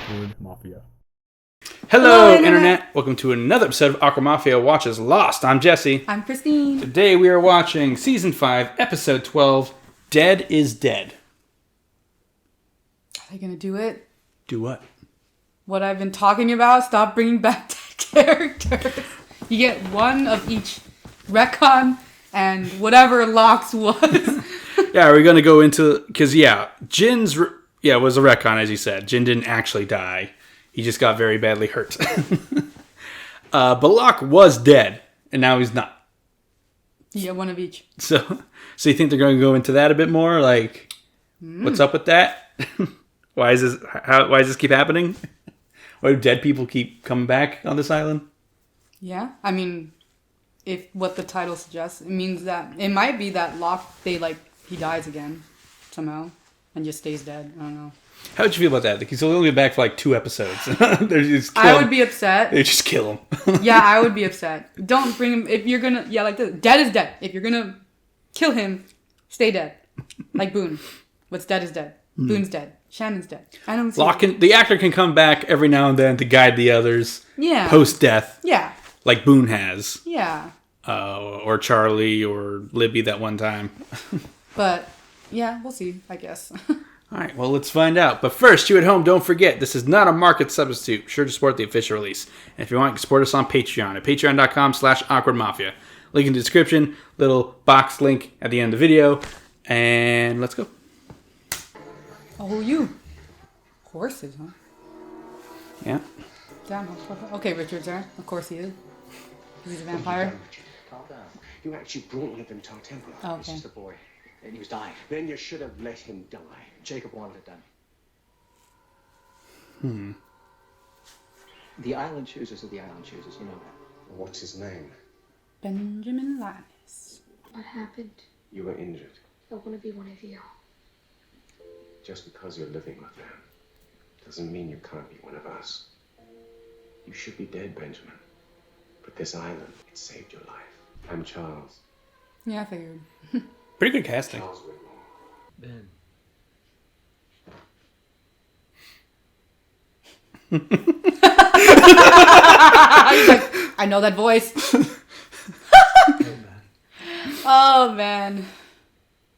Awkward Mafia. Hello, Internet! Welcome to another episode of Awkward Mafia Watches Lost. I'm Jesse. I'm Kristine. Today we are watching Season 5, Episode 12, Dead is Dead. Are they going to do it? Do what? What I've been talking about. Stop bringing back dead characters. You get one of each retcon and whatever Locke's was. Yeah, are we going to go into... Because, Jin's... it was a retcon, as you said. Jin didn't actually die. He just got very badly hurt. But Locke was dead, and now he's not. Yeah, one of each. So you think they're going to go into that a bit more? Like, what's up with that? Why does this keep happening? Why do dead people keep coming back on this island? Yeah, I mean, if what the title suggests, it means that it might be that Locke, he dies again somehow and just stays dead. I don't know. How would you feel about that? Like, he's only been back for like 2 episodes. I would be upset. They just kill him. Yeah, I would be upset. Don't bring him. If you're gonna, like this. Dead is dead. If you're gonna kill him, stay dead. Like Boone. What's dead is dead. Boone's dead. Shannon's dead. I don't see Locke the actor can come back every now and then to guide the others. Yeah. Post-death. Yeah. Like Boone has. Yeah. Or Charlie or Libby that one time. But, yeah, we'll see, I guess. All right, well, let's find out. But first, you at home, don't forget, this is not a market substitute. Be sure to support the official release. And if you want, you can support us on Patreon at patreon.com/awkwardmafia. Link in the description, little box link at the end of the video. And let's go. Oh, you. Horses, huh? Yeah. Damn. Okay, Richard's there. Of course he is. Because he's a vampire. Calm down. You actually brought one of them to our temple. Oh, This okay. is the boy. And he was dying. Then you should have let him die. Jacob wanted it done. The island chooses are the island chooses, you know that. What's his name? Benjamin Linus. What happened? You were injured. I want to be one of you. Just because you're living with them doesn't mean you can't be one of us. You should be dead, Benjamin. But this island, it saved your life. I'm Charles. Yeah, I figured. Pretty good casting. Charles Whitmore. Ben. He's like, I know that voice. Oh, man.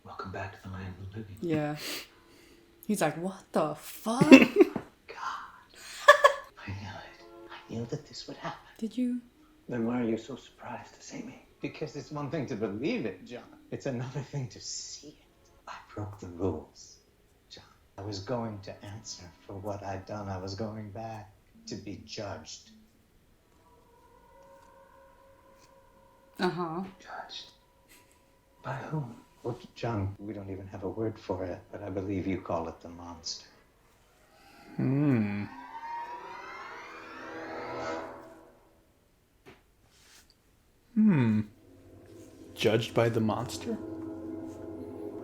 Welcome back to the land of the living. Yeah. He's like, what the fuck? God. I knew it. I knew that this would happen. Did you? Then why are you so surprised to see me? Because it's one thing to believe it, John. It's another thing to see it. I broke the rules, John. I was going to answer for what I'd done. I was going back to be judged. Uh-huh. Judged? By whom? Well, John, we don't even have a word for it, but I believe you call it the monster. Judged by the monster?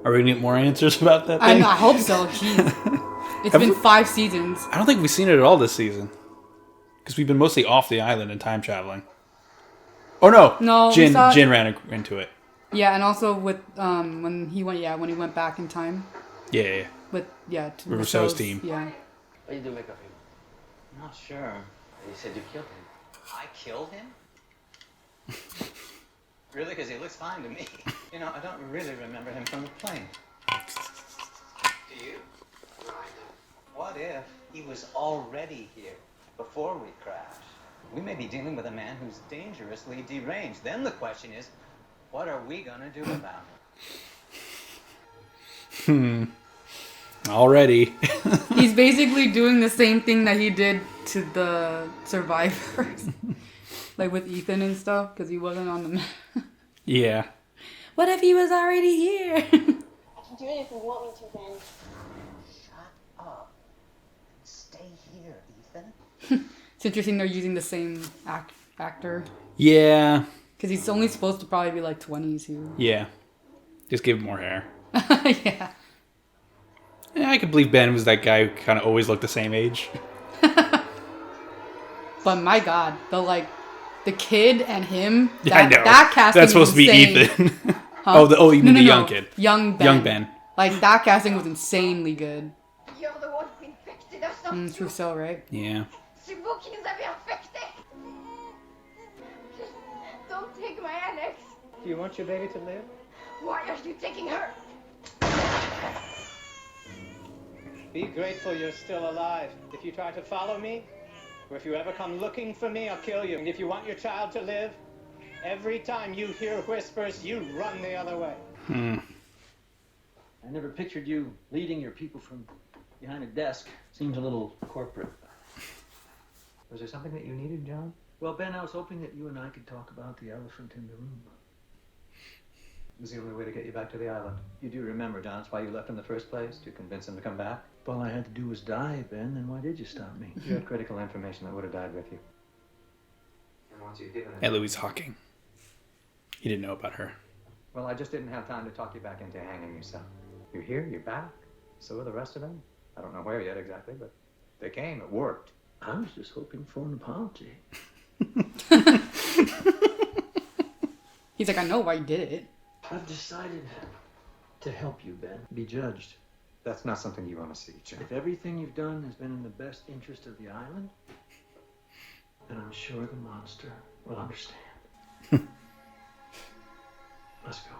Are we going to get more answers about that I thing? know, I hope so. Jeez. It's been 5 seasons. I don't think we've seen it at all this season. Because we've been mostly off the island and time traveling. Oh, no. No, we Jin saw- ran into it. Yeah, and also with when he went back in time Yeah. with to River Rousseau's So's team. Yeah. What do you do make of him? I'm not sure. You said you killed him. I killed him? Really? Because he looks fine to me. You know, I don't really remember him from the plane. Do you? Right. What if he was already here before we crashed? We may be dealing with a man who's dangerously deranged. Then the question is, what are we gonna do about it? Already. He's basically doing the same thing that he did to the survivors. Like with Ethan and stuff, because he wasn't on the map. Yeah. What if he was already here? I can do it if you want me to, Ben. Shut up. Stay here, Ethan. It's interesting they're using the same actor. Yeah. Because he's only supposed to probably be like 20s here. Yeah. Just give him more hair. Yeah. Yeah, I could believe Ben was that guy who kind of always looked the same age. But my God, the kid and him. Yeah, I know. That casting That's supposed to be insane. Ethan. Huh? You mean the young kid. Young Ben. Young Ben. Like, that casting was insanely good. You're the one who infected us Trousseau, right? Yeah. C'est vous qui nous avez infectés. Don't take my annex. Do you want your baby to live? Why are you taking her? Be grateful you're still alive. If you try to follow me, or if you ever come looking for me, I'll kill you. And if you want your child to live, every time you hear whispers, you run the other way. I never pictured you leading your people from behind a desk. Seems a little corporate. Was there something that you needed, John? Well, Ben, I was hoping that you and I could talk about the elephant in the room. It was the only way to get you back to the island. You do remember, John, it's why you left in the first place, to convince him to come back? All I had to do was die, Ben, then why did you stop me? You had critical information that would have died with you. And once you've given it... And Louise Hawking. He didn't know about her. Well, I just didn't have time to talk you back into hanging yourself. You're here, you're back. So are the rest of them. I don't know where yet exactly, but they came, it worked. I was just hoping for an apology. He's like, I know why you did it. I've decided to help you, Ben. Be judged. That's not something you want to see, John. If everything you've done has been in the best interest of the island, then I'm sure the monster will understand. Let's go.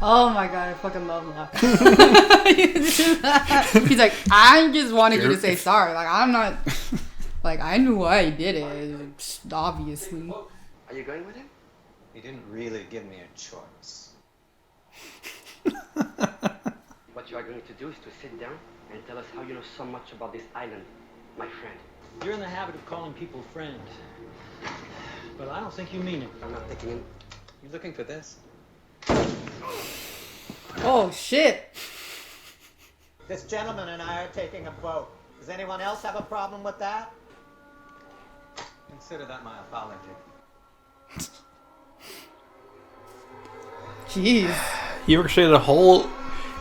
Oh my god, I fucking love Locke. He's like, I just wanted you to say sorry. Like, I'm not... Like, I knew why I did it, obviously. Are you going with him? He didn't really give me a choice. What you are going to do is to sit down and tell us how you know so much about this island, my friend. You're in the habit of calling people friend. But I don't think you mean it. I'm not taking him. You looking for this? Oh, shit. This gentleman and I are taking a boat. Does anyone else have a problem with that? Consider that my apology. Jeez. He orchestrated a whole...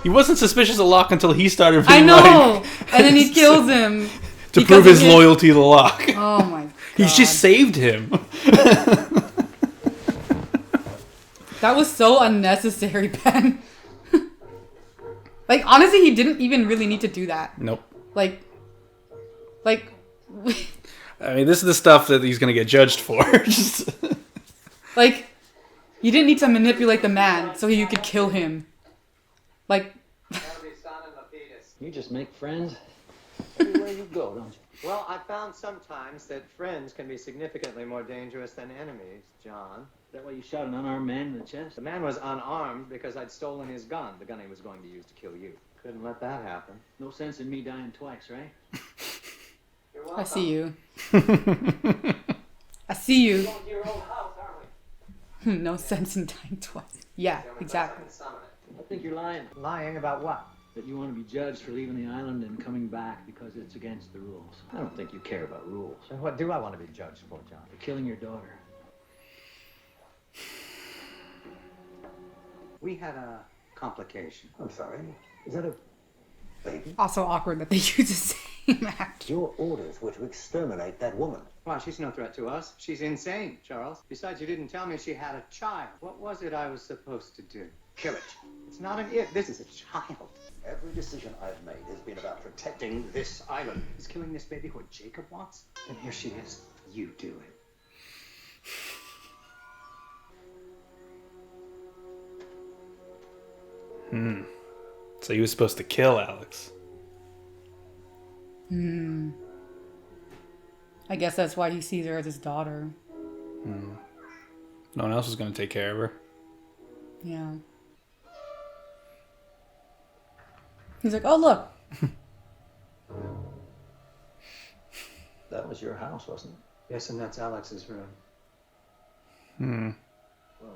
He wasn't suspicious of Locke until he started I being know! like... And then he kills him. to because prove his of his- loyalty to Locke. Oh my god. He's just saved him. That was so unnecessary, Ben. Like, honestly, he didn't even really need to do that. Nope. Like... I mean, this is the stuff that he's going to get judged for. Just... Like, you didn't need to manipulate the man so you could kill him. Like... You just make friends everywhere you go, don't you? Well, I found sometimes that friends can be significantly more dangerous than enemies, John. Is that why you shot an unarmed man in the chest? The man was unarmed because I'd stolen his gun, the gun he was going to use to kill you. Couldn't let that happen. No sense in me dying twice, right? I see you. I see you. No sense in dying twice. Yeah, exactly. I think you're lying. Lying about what? That you want to be judged for leaving the island and coming back because it's against the rules. I don't think you care about rules. And what do I want to be judged for, John? For killing your daughter. We had a complication. I'm sorry. Is that a baby? Also awkward that they use the same act. Your orders were to exterminate that woman. Well, she's no threat to us. She's insane, Charles. Besides, you didn't tell me she had a child. What was it I was supposed to do? Kill it. It's not an it. This is a child. Every decision I've made has been about protecting this island. Is killing this baby what Jacob wants? And here she is. You do it. So he was supposed to kill Alex. I guess that's why he sees her as his daughter. No one else was going to take care of her. Yeah. He's like, oh, look. That was your house, wasn't it? Yes, and that's Alex's room. Well,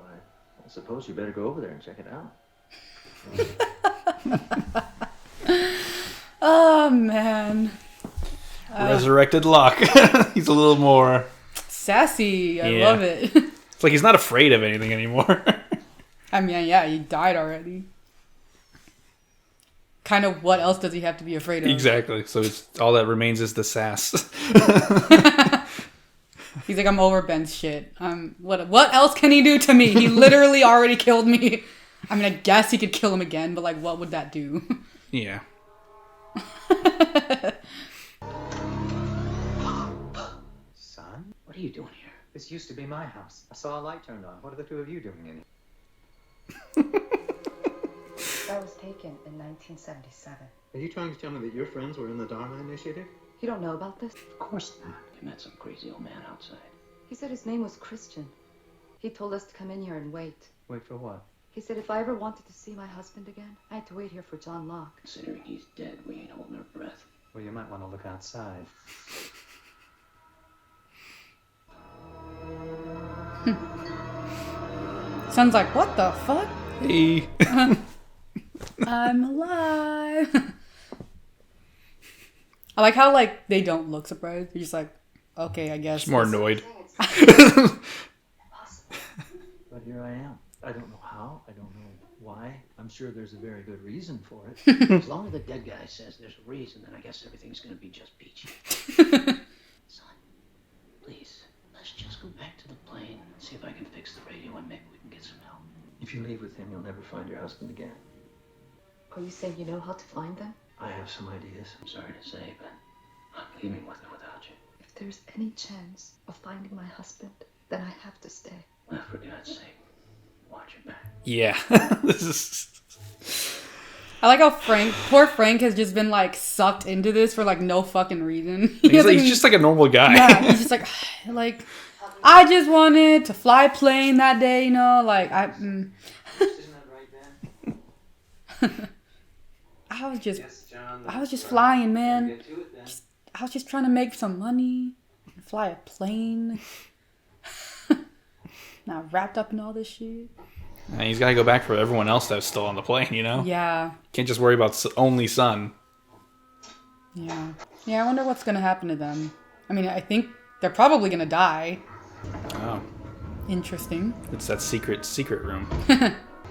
I suppose you better go over there and check it out. Oh, man. Resurrected Locke. He's a little more... Sassy. I Yeah. love it. It's like he's not afraid of anything anymore. I mean, yeah, he died already. Kind of what else does he have to be afraid of? Exactly. So it's all that remains is the sass. He's like, I'm over Ben's shit. What else can he do to me? He literally already killed me. I mean, I guess he could kill him again, but like, what would that do? Yeah. This used to be my house. I saw a light turned on. What are the two of you doing in here? That was taken in 1977. Are you trying to tell me that your friends were in the Dharma Initiative? You don't know about this? Of course not. You met some crazy old man outside. He said his name was Christian. He told us to come in here and wait. Wait for what? He said if I ever wanted to see my husband again, I had to wait here for John Locke. Considering he's dead, we ain't holding our breath. Well, you might want to look outside. Sounds like, what the fuck? Hey. I'm alive. I like how, like, they don't look surprised. They're just like, okay, I guess. Just more annoyed. But here I am. I don't know how. I don't know why. I'm sure there's a very good reason for it. As long as the dead guy says there's a reason, then I guess everything's gonna be just peachy. Son, please, let's just go back to the plane and see if I can fix the radio and maybe we can get some help. If you leave with him, you'll never find your husband again. Are you saying you know how to find them? I have some ideas. I'm sorry to say, but I'm leaving with or without you. If there's any chance of finding my husband, then I have to stay. Well, for God's sake, watch your back. Yeah. This is... I like how poor Frank has just been, like, sucked into this for, like, no fucking reason. He's just like a normal guy. Yeah, he's just like, I just wanted to fly a plane that day, you know, like, Isn't that right, Ben? I was just, Yes, John. I was just flying, man. Get to it then. I was just trying to make some money, fly a plane. Not wrapped up in all this shit. And he's got to go back for everyone else that's still on the plane, you know? Yeah, Can't just worry about only son. yeah. Yeah, I wonder what's going to happen to them. I mean, I think they're probably going to die. Oh. Interesting. It's that secret room.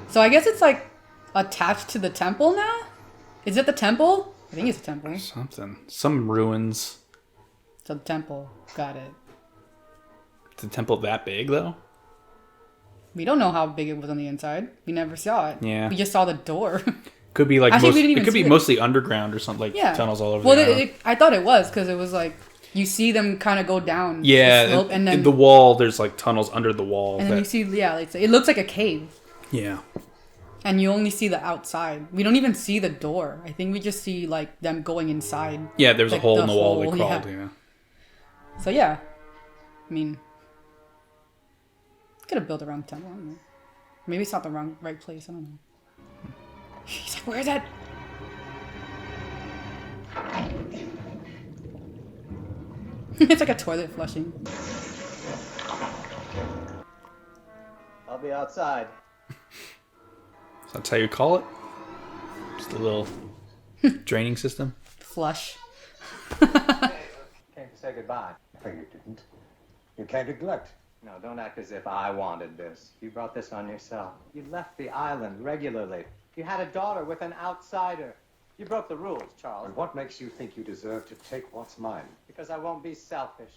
So I guess it's, like, attached to the temple now? Is it the temple? I think it's a temple. Something. Some ruins. It's a temple. Got it. Is the temple that big, though? We don't know how big it was on the inside. We never saw it. Yeah. We just saw the door. Could be like Actually, we didn't even it could be see it. mostly underground or something, like Yeah. tunnels all over Well, the island. I thought it was because it was like you see them kind of go down. the Yeah, slope, and then in the wall, there's like tunnels under the wall. and then you see like, it looks like a cave, Yeah. and you only see the outside. We don't even see the door. I think we just see like them going inside. Yeah, there was a Like, hole the in the wall they hole, crawled, yeah. yeah. So yeah, I mean, could have built around the temple. I don't know. Maybe it's not the right place. I don't know. He's like, where is that? It's like a toilet flushing. I'll be outside. So that's how you call it? Just a little draining system? Flush. Came to say goodbye. No, you didn't. You can't neglect. No, don't act as if I wanted this. You brought this on yourself. You left the island regularly. You had a daughter with an outsider. You broke the rules, Charles. And what makes you think you deserve to take what's mine? Because I won't be selfish.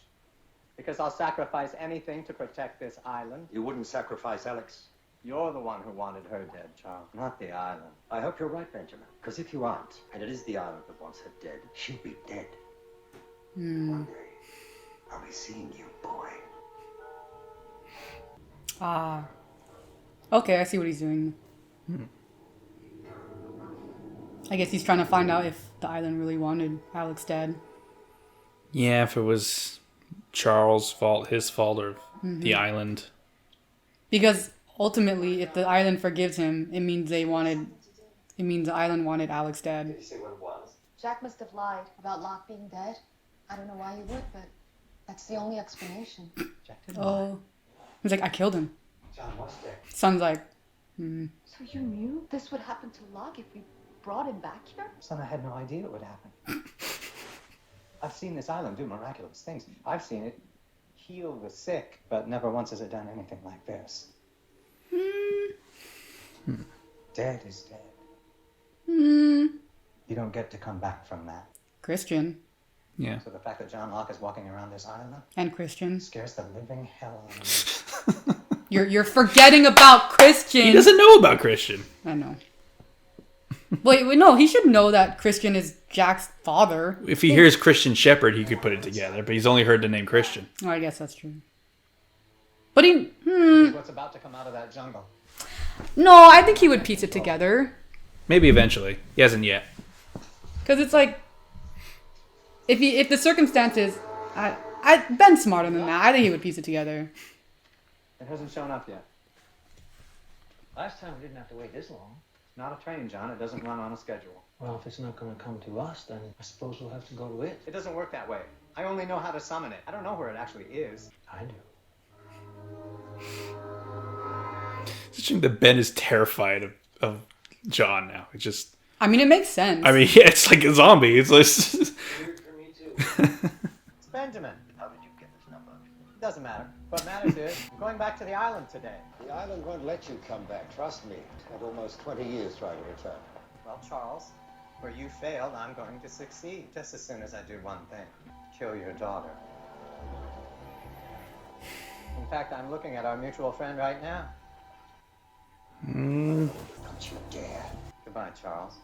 Because I'll sacrifice anything to protect this island. You wouldn't sacrifice Alex. You're the one who wanted her dead, Charles, not the island. I hope you're right, Benjamin. Because if you aren't, and it is the island that wants her dead, she'll be dead. One day, I'll be seeing you, boy. Ah. Okay, I see what he's doing. I guess he's trying to find out if the island really wanted Alex dead. Yeah, if it was Charles' fault, his fault, or the island. Because ultimately, if the island forgives him, it means the island wanted Alex dead. You see what it was? Jack must have lied about Locke being dead. I don't know why he would, but that's the only explanation. Jack didn't lie. Oh. He's like, I killed him. John was dead. Son's like, So you knew this would happen to Locke if we brought him back here? Son, I had no idea it would happen. I've seen this island do miraculous things. I've seen it heal the sick, but never once has it done anything like this. Dead is dead. You don't get to come back from that. Christian. Yeah. So the fact that John Locke is walking around this island now And Christian. scares the living hell out of me. You're forgetting about Christian. He doesn't know about Christian. I know. Wait, no, he should know that Christian is Jack's father. If he hears Christian Shepherd, he could put it together, but he's only heard the name Christian. Oh, I guess that's true. But he... What's about to come out of that jungle? No, I think he would piece it together. Maybe eventually. He hasn't yet. Because it's like... If the circumstances... Ben's smarter than that. I think he would piece it together. It hasn't shown up yet. Last time we didn't have to wait this long. It's not a train, John. It doesn't run on a schedule. Well, if it's not going to come to us, then I suppose we'll have to go to it. It doesn't work that way. I only know how to summon it. I don't know where it actually is. I do. It's interesting that Ben is terrified of John now. It just... I mean, it makes sense. I mean, yeah, it's like a zombie. It's like... Weird for me, too. It's Benjamin. How did you get this number? It doesn't matter. What matters is I'm going back to the island today. The island won't let you come back, trust me. Spent almost 20 years trying to return. Well, Charles, where you failed, I'm going to succeed. Just as soon as I do one thing. Kill your daughter. In fact, I'm looking at our mutual friend right now. Don't you dare. Goodbye, Charles.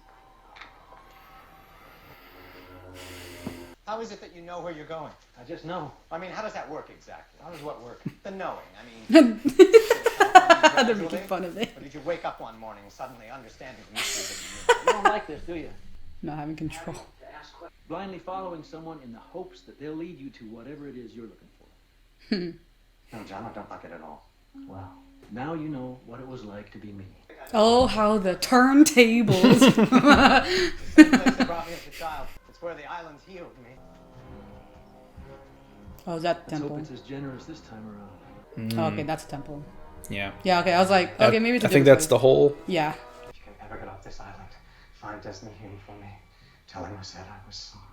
How is it that you know where you're going? I just know. I mean, how does that work exactly? How does what work? The knowing. I mean, They're making fun of it. or did you wake up one morning suddenly understanding the mystery You don't like this, do you? Not having control. Blindly following someone in the hopes that they'll lead you to whatever it is you're looking for. No, John, I don't like it at all. Well, now you know what it was like to be me. Oh, how the turntables. The place that brought me as a child. It's where the islands healed me. Oh, is that Let's hope temple? it's as generous this time around. Oh, okay, that's a temple. Yeah. Yeah, okay, I was like, okay, maybe it's a I think different that's place. the whole... Yeah. If you can ever get off this island, find Desmond Hume for me. Tell him I said I was sorry.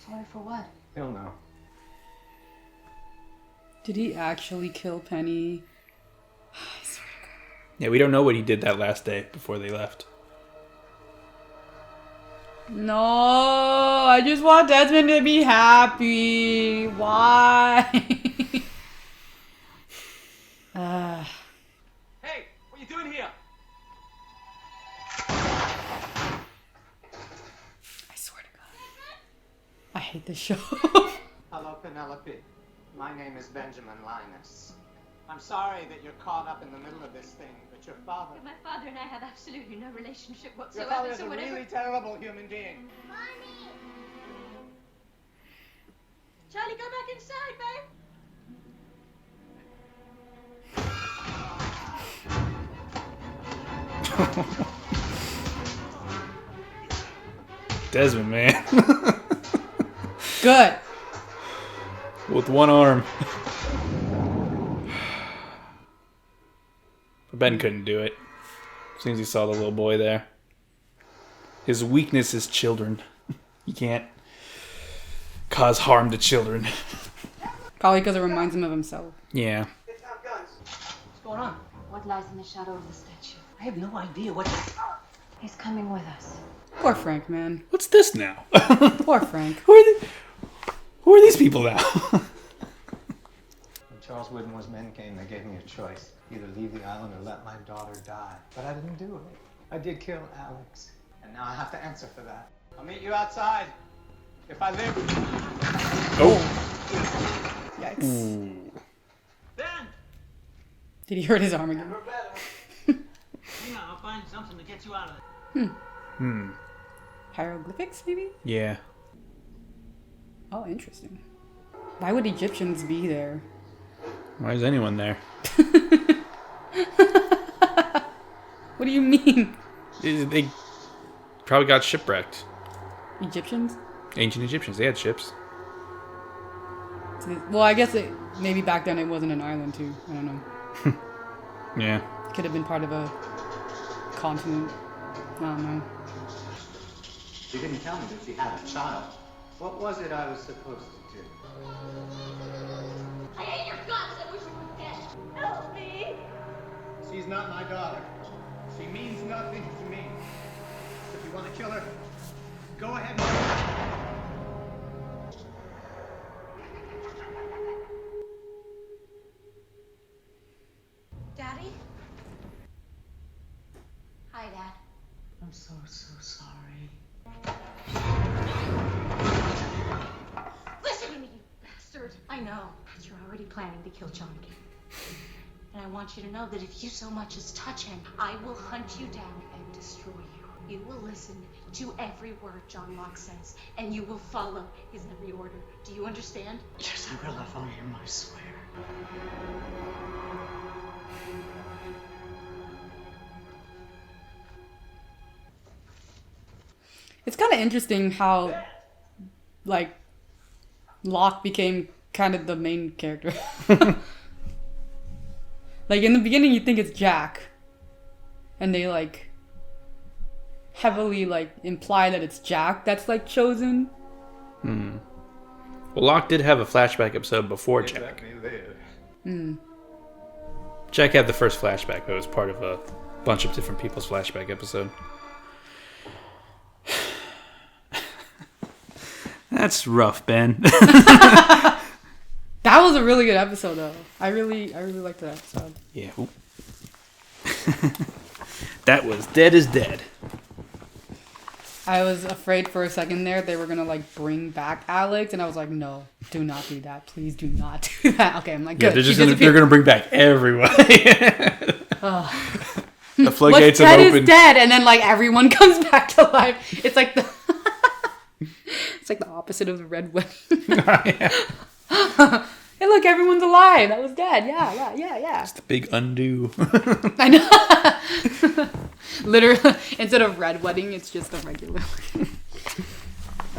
Sorry for what? He'll know. Did he actually kill Penny? Yeah, we don't know what he did that last day before they left. No, I just want Desmond to be happy. Why? Hey, what are you doing here? I swear to God. I hate this show. Hello, Penelope. My name is Benjamin Linus. I'm sorry that you're caught up in the middle of this thing, but your father... But my father and I have absolutely no relationship Your whatsoever, father is so a whatever... really terrible human being. Charlie, go back inside, babe. Desmond, man. Good. With one arm. But Ben couldn't do it. As soon as he saw the little boy there. His weakness is children. He can't cause harm to children. Probably because it reminds him of himself. Yeah. What's going on? What lies in the shadow of the statue? I have no idea what... He's coming with us. Poor Frank, man. What's this now? Poor Frank. Who are these people now? When Charles Whitmore's men came, they gave me a choice. Either leave the island or let my daughter die. But I didn't do it. I did kill Alex. And now I have to answer for that. I'll meet you outside. If I live... Oh. Yikes. Ben! Did he hurt his arm again? We're better. Hang on, I'll find something to get you out of it. Hieroglyphics, maybe? Yeah. Oh, interesting. Why would Egyptians be there? Why is anyone there? What do you mean? They probably got shipwrecked. Egyptians? Ancient Egyptians, they had ships. Well, I guess maybe back then it wasn't an island too. I don't know. Yeah. Could have been part of a continent. I don't know. She didn't tell me that she had a child. What was it I was supposed to do? I hate your guts. I wish you were dead. Help me. She's not my daughter. She means nothing to me. If you want to kill her, go ahead. Daddy? Hi, Dad. I'm so sorry. Listen to me, you bastard. I know, but you're already planning to kill John again. And I want you to know that if you so much as touch him, I will hunt you down and destroy you. You will listen to every word John Locke says, and you will follow his every order. Do you understand? Yes, I will follow him, I swear. It's kind of interesting how, like, Locke became kind of the main character. Like, in the beginning, you think it's Jack. And they, like, heavily, like, imply that it's Jack that's, like, chosen. Well, Locke did have a flashback episode before Jack. Jack had the first flashback, but it was part of a bunch of different people's flashback episode. That's rough, Ben. That was a really good episode, though. I really liked that episode. Yeah. That was Dead is Dead. I was afraid for a second there they were gonna like bring back Alex, and I was like, no, do not do that. Please do not do that. Okay, I'm like, good. Yeah, they're gonna bring back everybody. The floodgates have opened. Dead is dead, and then like everyone comes back to life. It's like the it's like the opposite of the Red Wedding. Hey, look, everyone's alive. That was dead. Yeah. It's the big undo. I know. Literally, instead of Red Wedding, it's just a regular.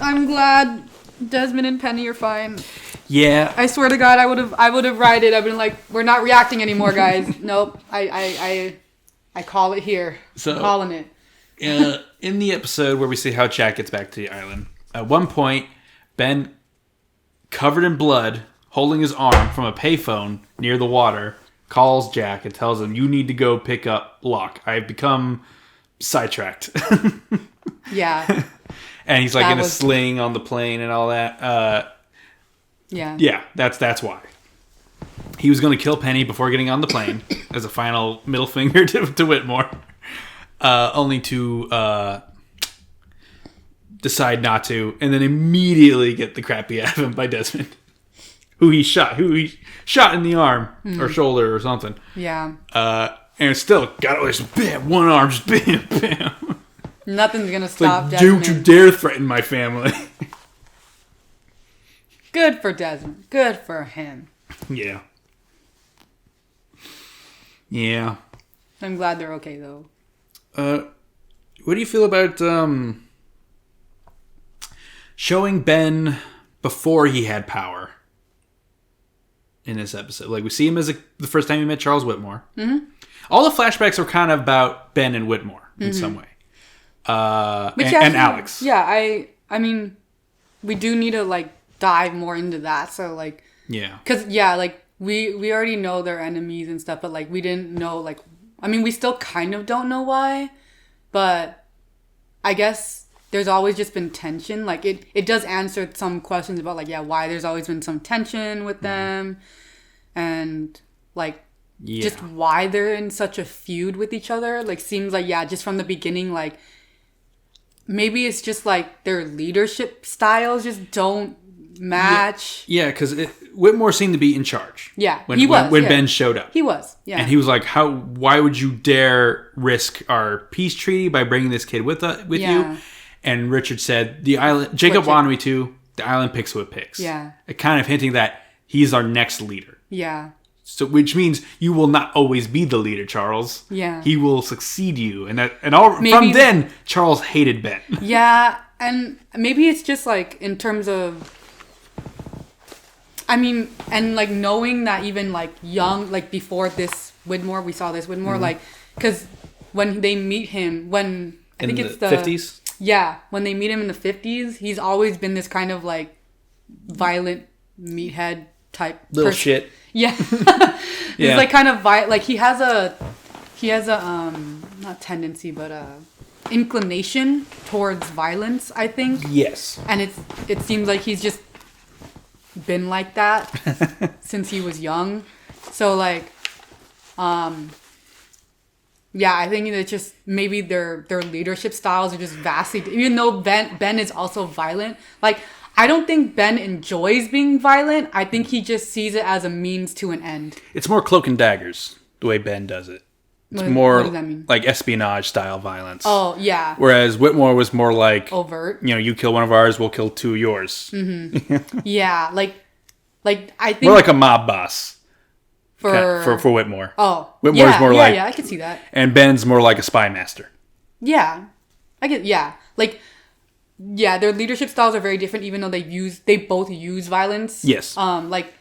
I'm glad Desmond and Penny are fine. Yeah. I swear to God, I would have rioted. I've been like, we're not reacting anymore, guys. Nope. I call it here. So, I'm calling it. In the episode where we see how Jack gets back to the island, at one point, Ben, covered in blood, holding his arm from a payphone near the water, calls Jack and tells him, you need to go pick up Locke. I've become sidetracked. Yeah. And he's like in a sling on the plane and all that. Yeah, that's why. He was going to kill Penny before getting on the plane as a final middle finger to Whitmore. Only to decide not to, and then immediately get the crap beat out of him by Desmond. Who he shot in the arm or shoulder or something. Yeah. And still got this bam, one arm, just bam, bam. Nothing's gonna stop like, Desmond. Don't you dare threaten my family. Good for Desmond. Good for him. Yeah. Yeah. I'm glad they're okay though. What do you feel about showing Ben before he had power? In this episode, like we see him as the first time he met Charles Whitmore. Mm-hmm. All the flashbacks are kind of about Ben and Whitmore in some way, and Alex. Yeah, I mean, we do need to like dive more into that. So like, yeah, because like we already know they're enemies and stuff, but like we didn't know like, I mean, we still kind of don't know why, but I guess there's always just been tension. Like it does answer some questions about like, yeah, why there's always been some tension with them. And like just why they're in such a feud with each other. Like seems like, yeah, just from the beginning, like maybe it's just like their leadership styles just don't match. Yeah, because Whitmore seemed to be in charge. Yeah, when when Ben showed up. He was, yeah. And he was like, why would you dare risk our peace treaty by bringing this kid with you? And Richard said, the island, Jacob wanted me to, the island picks who it picks. Yeah. It kind of hinting that he's our next leader. Yeah. So, which means you will not always be the leader, Charles. Yeah. He will succeed you. From then, Charles hated Ben. Yeah. And maybe it's just like in terms of, I mean, and like knowing that even like young, like before this Whitmore, we saw this Whitmore, like, because when they meet him, I think it's the 50s? Yeah, when they meet him in the 50s, he's always been this kind of like violent meathead type little shit. Yeah. He's like kind of like he has a not tendency but inclination towards violence, I think. Yes. And it seems like he's just been like that since he was young. So like yeah, I think it's just maybe their leadership styles are just vastly, even though Ben is also violent. Like I don't think Ben enjoys being violent. I think he just sees it as a means to an end. It's more cloak and daggers, the way Ben does it. It's more what does that mean? Like espionage style violence. Oh, yeah. Whereas Whitmore was more like... overt. You know, you kill one of ours, we'll kill two of yours. Mm-hmm. Yeah, like I think... More like a mob boss. For Whitmore. Oh. Whitmore's more like... Yeah, I can see that. And Ben's more like a spy master. Yeah. Like... Yeah, their leadership styles are very different, even though they both use violence. Yes. Like,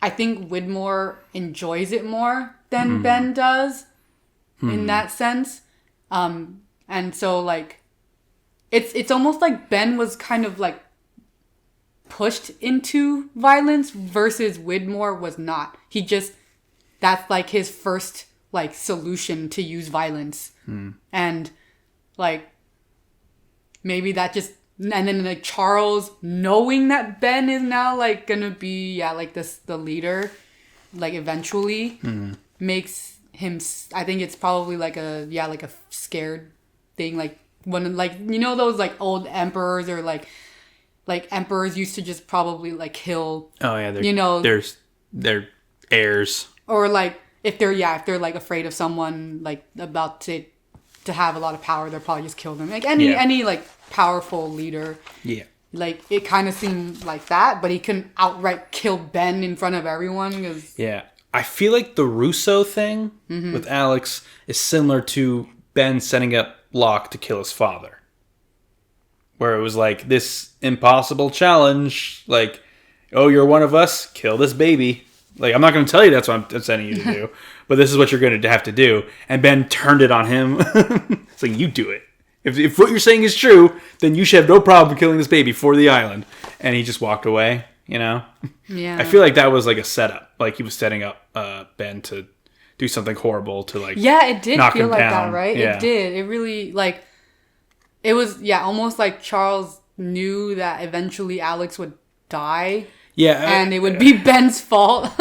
I think Whitmore enjoys it more than Ben does, in that sense. And so, like, it's almost like Ben was kind of, like, pushed into violence versus Whitmore was not. He just, that's, like, his first, like, solution to use violence. And, like... Maybe that just... And then, like, Charles, knowing that Ben is now, like, gonna be, like, the leader, like, eventually, makes him... I think it's probably, like, a scared thing. Like, one, like, you know those, like, old emperors or, like emperors used to just probably, like, kill... Oh, yeah. They're heirs. Or, like, if they're, like, afraid of someone, like, about to have a lot of power, they'll probably just kill them. Like any like powerful leader. Yeah. Like it kind of seemed like that, but he couldn't outright kill Ben in front of everyone. Yeah. I feel like the Russo thing with Alex is similar to Ben setting up Locke to kill his father. Where it was like this impossible challenge, like, oh, you're one of us, kill this baby. Like, I'm not going to tell you that's what I'm sending you to do, but this is what you're going to have to do. And Ben turned it on him. It's like, you do it. If what you're saying is true, then you should have no problem killing this baby for the island. And he just walked away, you know? Yeah. I feel like that was like a setup. Like, he was setting up Ben to do something horrible to, like, yeah, it did knock feel him like down. that, right? Yeah. It did. It really, like, it was, almost like Charles knew that eventually Alex would die. Yeah. And it would be Ben's fault.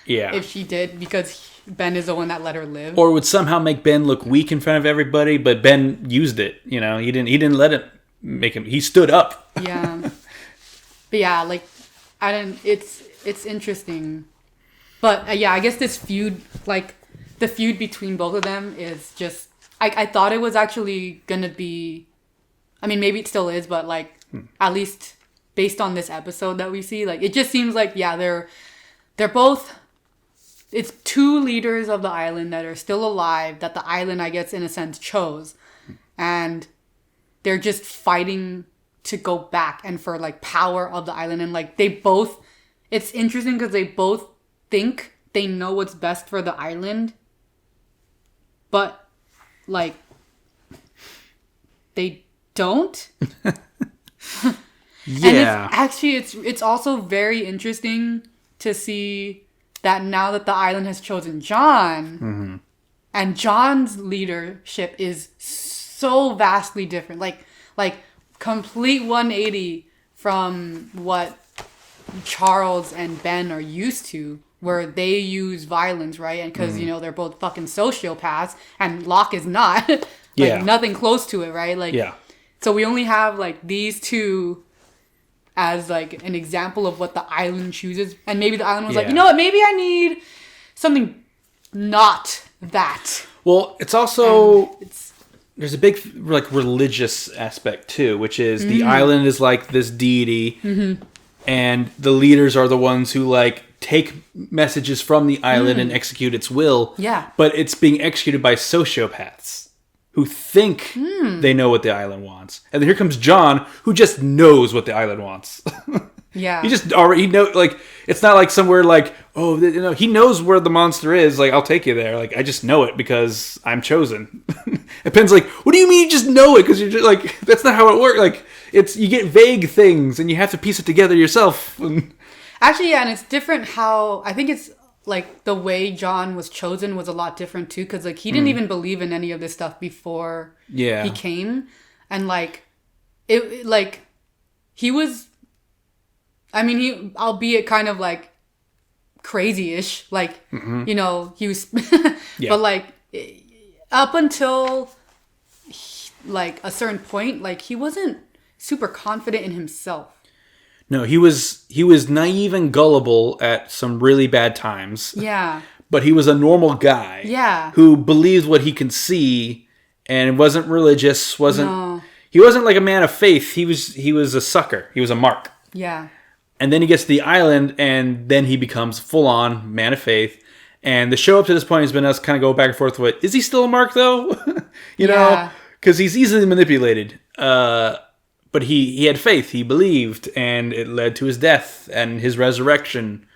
Yeah. If she did, because Ben is the one that let her live. Or would somehow make Ben look weak in front of everybody, but Ben used it, you know? He didn't let it make him... He stood up. Yeah. But yeah, like, I don't... It's interesting. But, I guess this feud, like, the feud between both of them is just... I thought it was actually gonna be... I mean, maybe it still is, but, like, at least... Based on this episode that we see, like, it just seems like, they're both... It's two leaders of the island that are still alive that the island, I guess, in a sense, chose. And they're just fighting to go back and for, like, power of the island. And, like, they both... It's interesting because they both think they know what's best for the island. But, like, they don't. Yeah. And it's also very interesting to see that now that the island has chosen John, and John's leadership is so vastly different, like complete 180 from what Charles and Ben are used to, where they use violence, right? And because you know they're both fucking sociopaths, and Locke is not, nothing close to it, right? Like, so we only have like these two as like an example of what the island chooses, and maybe the island was like, you know what, maybe I need something not that. Well, it's also there's a big like religious aspect too, which is the island is like this deity, and the leaders are the ones who like take messages from the island and execute its will. Yeah, but it's being executed by sociopaths who think they know what the island wants. And then here comes John, who just knows what the island wants. Yeah. He just already know, like, it's not like somewhere like, oh, you know, he knows where the monster is. Like, I'll take you there. Like, I just know it because I'm chosen. And Penn's like, what do you mean you just know it? Because you're just like, that's not how it works. Like, it's, you get vague things and you have to piece it together yourself. Actually, yeah, and it's different how, I think it's, like, the way John was chosen was a lot different, tue, because, like, he didn't even believe in any of this stuff before he came. And, like, it like, he was, I mean, he, albeit kind of, like, crazy-ish. Like, you know, he was, but, like, up until, like, a certain point, like, he wasn't super confident in himself. No, he was naive and gullible at some really bad times. Yeah. But he was a normal guy. Yeah. Who believed what he could see and wasn't religious, he wasn't like a man of faith. He was a sucker. He was a mark. Yeah. And then he gets to the island, and then he becomes full-on man of faith. And the show up to this point has been us kind of go back and forth with, is he still a mark, though? you know? Because he's easily manipulated. But he had faith. He believed, and it led to his death and his resurrection.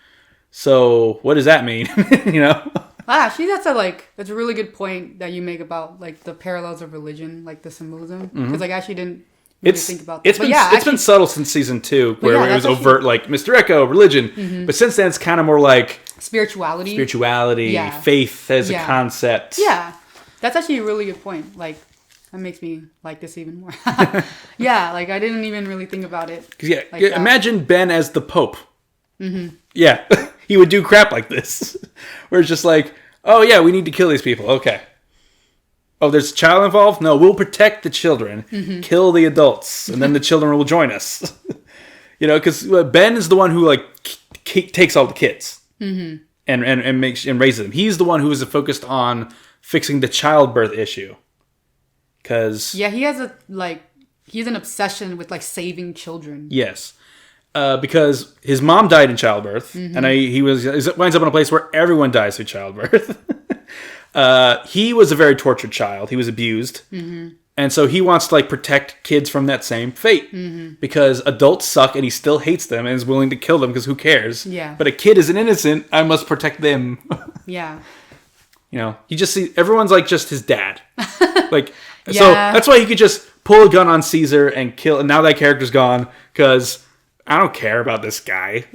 So what does that mean? you know? Actually, that's a really good point that you make about like the parallels of religion, like the symbolism. Because I actually didn't really think about that. It's been subtle since season 2, where it was overt, like Mr. Echo, religion. But since then, it's kind of more like spirituality, faith as a concept. Yeah, that's actually a really good point. Like, that makes me like this even more. Yeah, like I didn't even really think about it. Yeah, like imagine Ben as the Pope. Yeah, he would do crap like this, where it's just like, oh yeah, we need to kill these people. Okay. Oh, there's a child involved? No, we'll protect the children, kill the adults, and then the children will join us. You know, because Ben is the one who like takes all the kids and raises them. He's the one who is focused on fixing the childbirth issue. Because he has an obsession with like saving children. Yes. Because his mom died in childbirth, and he winds up in a place where everyone dies through childbirth. He was a very tortured child. He was abused, and so he wants to like protect kids from that same fate. Because adults suck, and he still hates them and is willing to kill them because who cares? Yeah. But a kid is an innocent. I must protect them. Yeah. You know, you just see everyone's like just his dad. Like, so that's why he could just pull a gun on Caesar and kill. And now that character's gone because I don't care about this guy.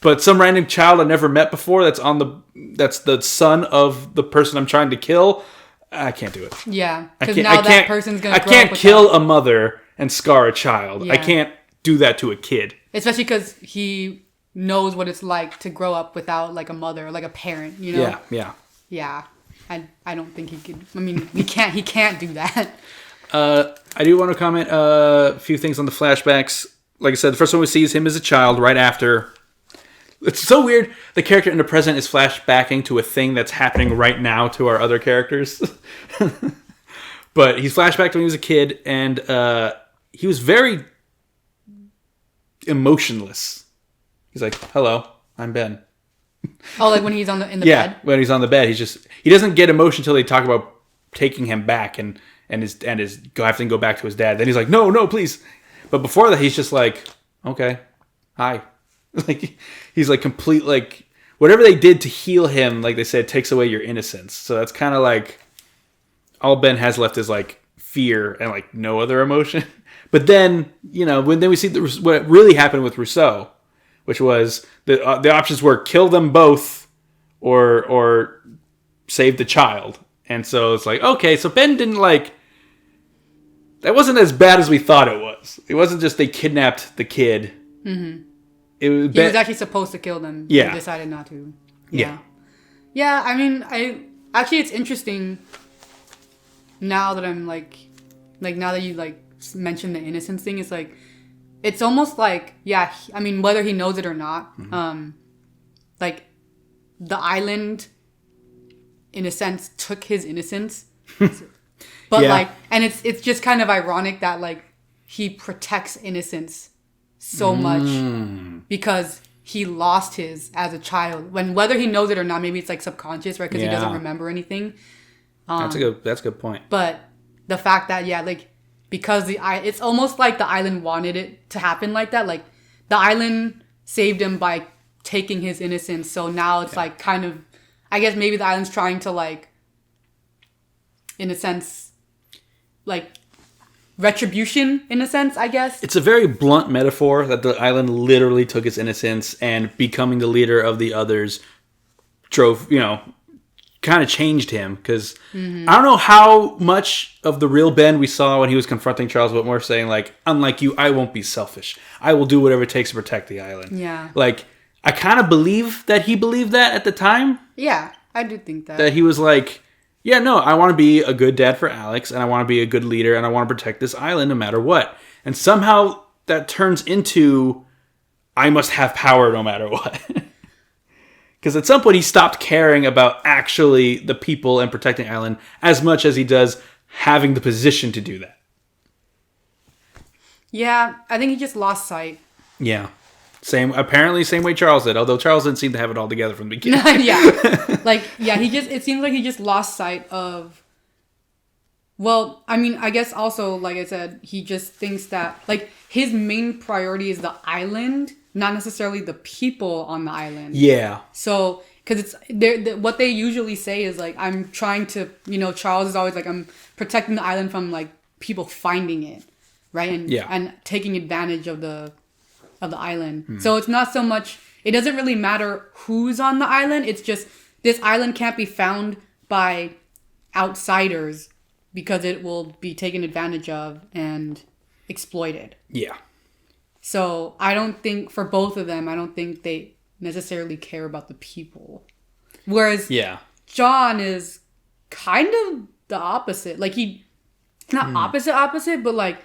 But some random child I never met before that's the son of the person I'm trying to kill. I can't do it. Yeah, because now that person's gonna. I can't kill a mother and scar a child. Yeah. I can't do that to a kid. Especially because he knows what it's like to grow up without like a mother, like a parent. You know. Yeah. I don't think he could. I mean, he can't do that. I do want to comment a few things on the flashbacks. Like I said, the first one we see is him as a child right after. It's so weird. The character in the present is flashbacking to a thing that's happening right now to our other characters. But he's flashbacked when he was a kid, and he was very emotionless. He's like, "Hello, I'm Ben." Oh, like when he's in the bed? Yeah, when he's on the bed, he doesn't get emotion until they talk about taking him back and having to go back to his dad. Then he's like, no, please. But before that, he's just like, okay, hi. Like he's like complete, like whatever they did to heal him, like they said, takes away your innocence. So that's kind of like all Ben has left is like fear and like no other emotion. But then, you know, when then we see what really happened with Rousseau, which was the options were kill them both or save the child. And so it's like, okay, so Ben didn't like, that wasn't as bad as we thought it was. It wasn't just they kidnapped the kid. Mm-hmm. It was he was actually supposed to kill them. Yeah. He decided not to. Yeah. Yeah, I mean, actually it's interesting now that I'm like now that you like mentioned the innocence thing, it's like, it's almost like, yeah, I mean, whether he knows it or not, like the island in a sense took his innocence. But like, and it's just kind of ironic that like he protects innocence so much because he lost his as a child, when whether he knows it or not, maybe it's like subconscious, right? Because he doesn't remember anything. That's a good point. But the fact that, yeah, like, because it's almost like the island wanted it to happen like that. Like the island saved him by taking his innocence. So now it's like kind of, I guess maybe the island's trying to like, in a sense, like retribution in a sense, I guess. It's a very blunt metaphor that the island literally took its innocence, and becoming the leader of the others drove, you know, kind of changed him. Because I don't know how much of the real Ben we saw when he was confronting Charles Whitmore, saying like, unlike you, I won't be selfish. I will do whatever it takes to protect the island. Yeah. Like, I kind of believe that he believed that at the time. Yeah, I do think that. That he was like, yeah, no, I want to be a good dad for Alex, and I want to be a good leader, and I want to protect this island no matter what. And somehow that turns into I must have power no matter what. Because at some point he stopped caring about actually the people and protecting the island as much as he does having the position to do that. Yeah, I think he just lost sight. Yeah. Same way Charles did, although Charles didn't seem to have it all together from the beginning. It seems like he just lost sight of, well, I mean, I guess also, like I said, he just thinks that, like, his main priority is the island, not necessarily the people on the island. Yeah. So, because what they usually say is, like, I'm trying to, Charles is always like, I'm protecting the island from, like, people finding it, right? And taking advantage of the island. So it's not so much, it doesn't really matter who's on the island. It's just, this island can't be found by outsiders because it will be taken advantage of and exploited. Yeah. So I don't think, for both of them, I don't think they necessarily care about the people. Whereas John is kind of the opposite. Like, not opposite, but like,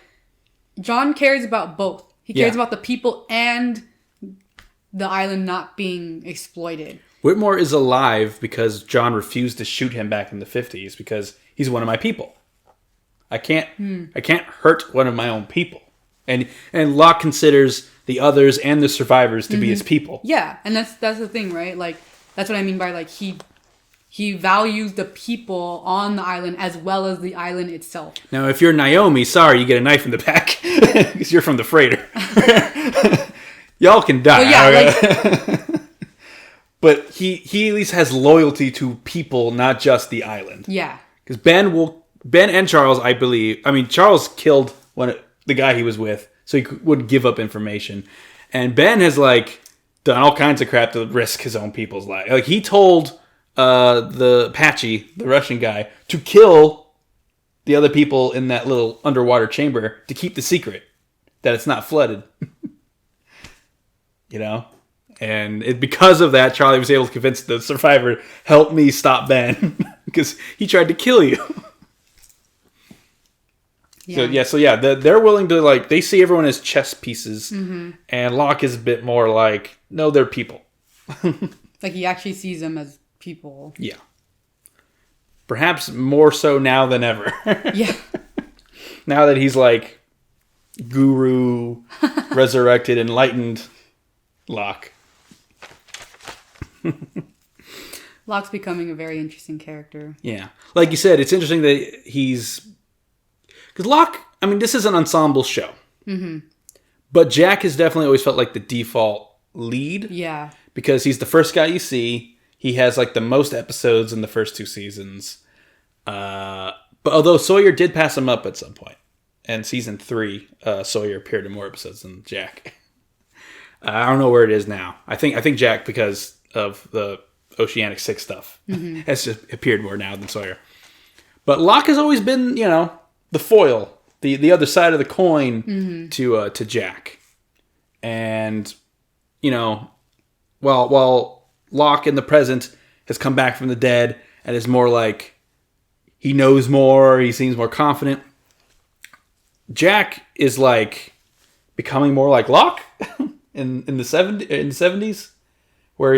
John cares about both. He cares about the people and the island not being exploited. Whitmore is alive because John refused to shoot him back in the 50s because he's one of my people. I can't hurt one of my own people. And Locke considers the others and the survivors to be his people. Yeah, and that's the thing, right? Like, that's what I mean by, like, he values the people on the island as well as the island itself. Now, if you're Naomi, sorry, you get a knife in the back because you're from the freighter. Y'all can die. Well, but he at least has loyalty to people, not just the island. Yeah. Because Ben and Charles, I believe, Charles killed the guy he was with, so he wouldn't give up information. And Ben has, like, done all kinds of crap to risk his own people's life. Like, he told the Apache, the Russian guy, to kill the other people in that little underwater chamber to keep the secret that it's not flooded. And because of that, Charlie was able to convince the survivor, help me stop Ben because he tried to kill you. They're willing to, like, they see everyone as chess pieces, and Locke is a bit more like, no, they're people. Like, he actually sees them as people. Yeah. Perhaps more so now than ever. Yeah. Now that he's, like, guru, resurrected, enlightened Locke. Locke's becoming a very interesting character. Yeah. Like you said, it's interesting that he's... Because Locke, this is an ensemble show. Mm-hmm. But Jack has definitely always felt like the default lead. Yeah. Because he's the first guy you see. He has, like, the most episodes in the first 2 seasons. But although Sawyer did pass him up at some point. And season 3, Sawyer appeared in more episodes than Jack. I don't know where it is now. I think Jack, because of the Oceanic 6 stuff, has just appeared more now than Sawyer. But Locke has always been, the foil, the other side of the coin to Jack. And, while Locke in the present has come back from the dead and is more like, he knows more, he seems more confident, Jack is, like, becoming more like Locke in the 70s, where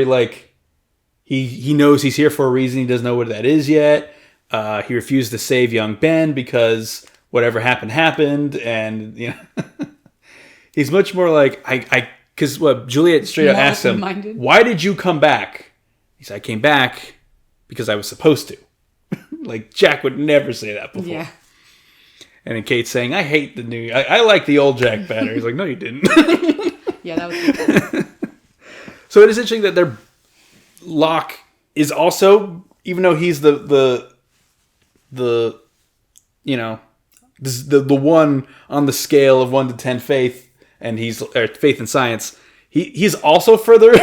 he knows he's here for a reason. He doesn't know what that is yet. He refused to save young Ben because whatever happened, and he's much more like because Juliet straight up asked him, "Why did you come back?" He said, "I came back because I was supposed to." Like, Jack would never say that before. Yeah. And then Kate's saying, "I hate the new. I like the old Jack better." He's like, "No, you didn't." Yeah, that was good. So it is interesting that Locke is also, even though he's the one on the scale of 1 to 10 faith, and he's faith and science, he's also further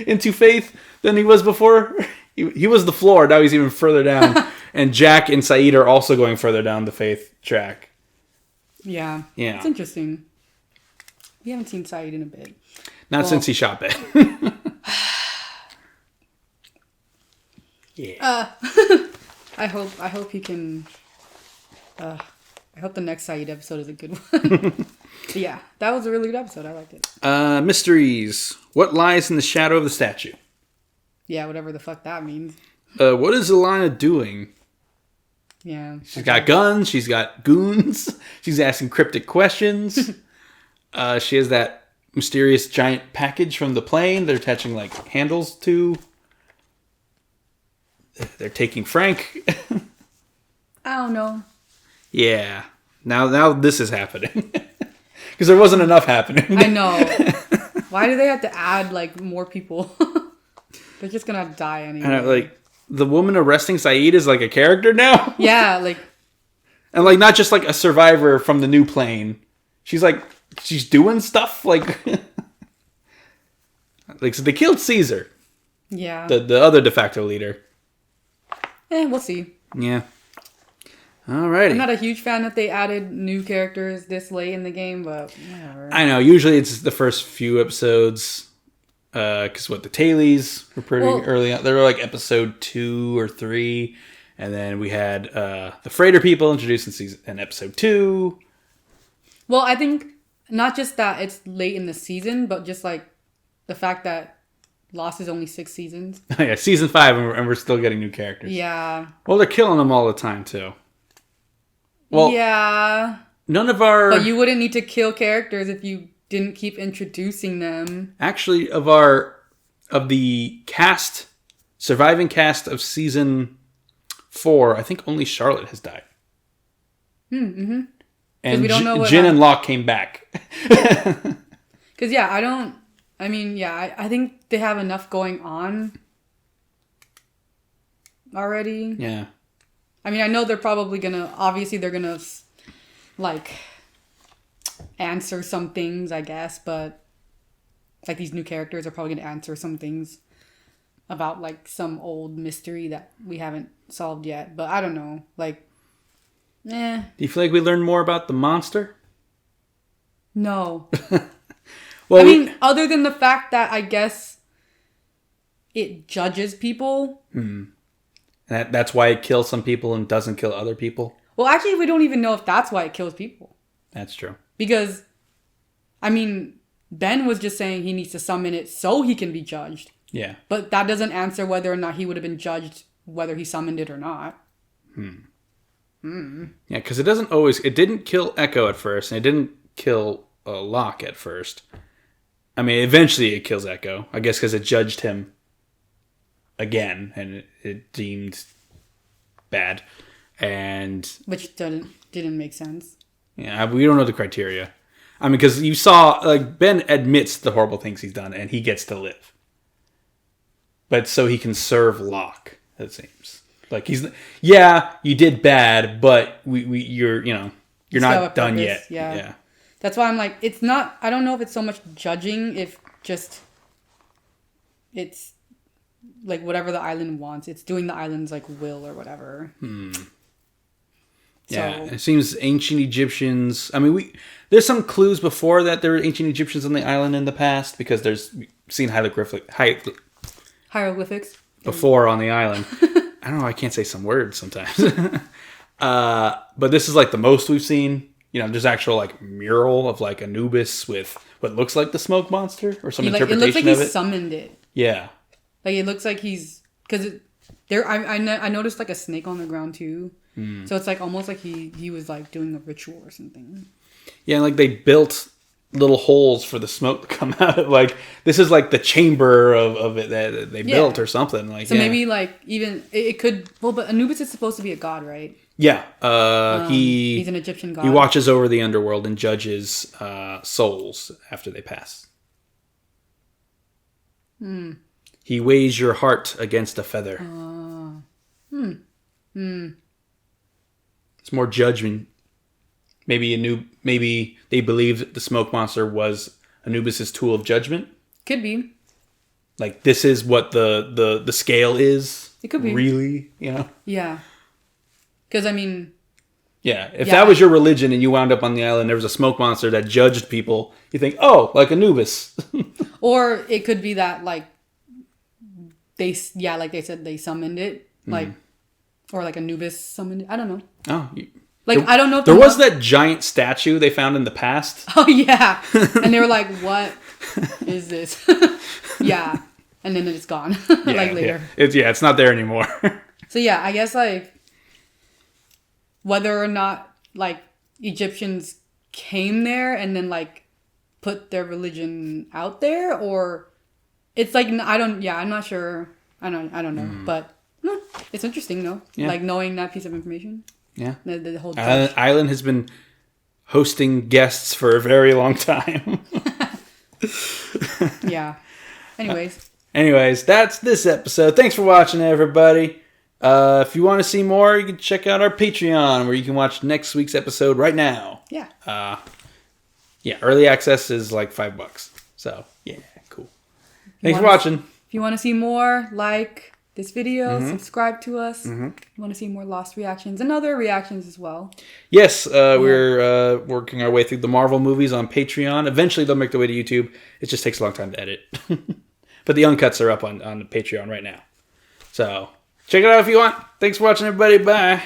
into faith than he was before. He was the floor, now he's even further down. And Jack and Saeed are also going further down the faith track. Yeah. It's interesting. We haven't seen Saeed in a bit. Not since he shot Ben. Yeah. I hope he can. I hope the next Saeed episode is a good one. Yeah, that was a really good episode. I liked it. Mysteries. What lies in the shadow of the statue? Yeah, whatever the fuck that means. What is Alana doing? Yeah. She's got guns. She's got goons. She's asking cryptic questions. She has that mysterious giant package from the plane they're attaching like handles to. They're taking Frank. I don't know. Yeah. Now this is happening. Because there wasn't enough happening. I know. Why do they have to add like more people? They're just gonna die anyway. And like the woman arresting Saeed is like a character now. Yeah, like, and like not just like a survivor from the new plane. She's doing stuff like like so they killed Caesar. Yeah. The other de facto leader. We'll see. Yeah. Alrighty. I'm not a huge fan that they added new characters this late in the game, but whatever. I know. Usually it's the first few episodes. Because the Tailies were pretty early on. They were like episode 2 or 3. And then we had the Freighter people introduced in episode 2. Well, I think not just that it's late in the season, but just like the fact that Lost is only 6 seasons. Yeah, season 5 and we're still getting new characters. Yeah. Well, they're killing them all the time too. Well, yeah. None of our... But you wouldn't need to kill characters if you didn't keep introducing them. Actually, of the cast, surviving cast of season 4, I think only Charlotte has died. Mm-hmm. And we don't know what Jin and Locke came back. Because, yeah, I think they have enough going on already. Yeah. I mean, I know they're probably obviously they're gonna, like, answer some things, I guess, but, like, these new characters are probably gonna answer some things about, like, some old mystery that we haven't solved yet, but I don't know, like, Do you feel like we learned more about the monster? No. Well, I mean, other than the fact that I guess it judges people. That's why it kills some people and doesn't kill other people. Well, actually, we don't even know if that's why it kills people. That's true. Because, I mean, Ben was just saying he needs to summon it so he can be judged. Yeah. But that doesn't answer whether or not he would have been judged whether he summoned it or not. Yeah, because it didn't kill Echo at first, and it didn't kill Locke at first. I mean, eventually it kills Echo. I guess because it judged him again, and it deemed bad. And Which didn't make sense. Yeah, we don't know the criteria. I mean, because you saw, like, Ben admits the horrible things he's done, and he gets to live. But so he can serve Locke, it seems. Like, you did bad, but you're not done yet. Yeah. That's why I'm like, it's not, I don't know if it's so much judging, if just, it's, like, whatever the island wants. It's doing the island's, like, will or whatever. Yeah, it seems ancient Egyptians, I mean, there's some clues before that there were ancient Egyptians on the island in the past, because we've seen hieroglyphics before on the island. I don't know, I can't say some words sometimes. But this is, like, the most we've seen. There's actual, like, mural of, like, Anubis with what looks like the smoke monster or some interpretation of it. It looks like he summoned it. Yeah. Like, it looks like he's... Because I noticed, like, a snake on the ground, too. So it's, like, almost like he was, like, doing a ritual or something. Yeah, and, like, they built little holes for the smoke to come out. Like, this is, like, the chamber of it that they built or something. Like, so maybe, like, even... It could... Well, but Anubis is supposed to be a god, right? Yeah, he's an Egyptian god. He watches over the underworld and judges souls after they pass. He weighs your heart against a feather. It's more judgment. Maybe they believed the smoke monster was Anubis' tool of judgment. Could be. Like, this is what the scale is. It could be. Really, Yeah. Because, I mean... Yeah, if that was your religion and you wound up on the island, there was a smoke monster that judged people, you think, oh, like Anubis. Or it could be that, like, like they said, they summoned it. Like, or like Anubis summoned it. I don't know. Oh, Like, I don't know if there was that giant statue they found in the past. Oh, yeah. And they were like, what is this? Yeah. And then it's gone. Like, later. Yeah. It's not there anymore. So, yeah, I guess, like, whether or not, like, Egyptians came there and then, like, put their religion out there, or it's like, I'm not sure. I don't know. But no, it's interesting, though. Yeah. Like, knowing that piece of information. Yeah. The whole island has been hosting guests for a very long time. Yeah. Anyways, that's this episode. Thanks for watching, everybody. If you want to see more, you can check out our Patreon, where you can watch next week's episode right now. Yeah. Early access is like $5. So, yeah, cool. Thanks for watching. If you want to see more, like this video, subscribe to us. If you want to see more Lost reactions and other reactions as well. Yes, we're working our way through the Marvel movies on Patreon. Eventually, they'll make their way to YouTube. It just takes a long time to edit. But the uncuts are up on the Patreon right now. So, check it out if you want. Thanks for watching, everybody. Bye.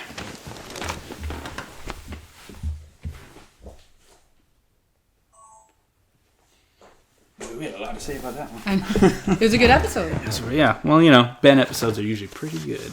We had a lot to say about that one. It was a good episode. Yeah, well, Ben episodes are usually pretty good.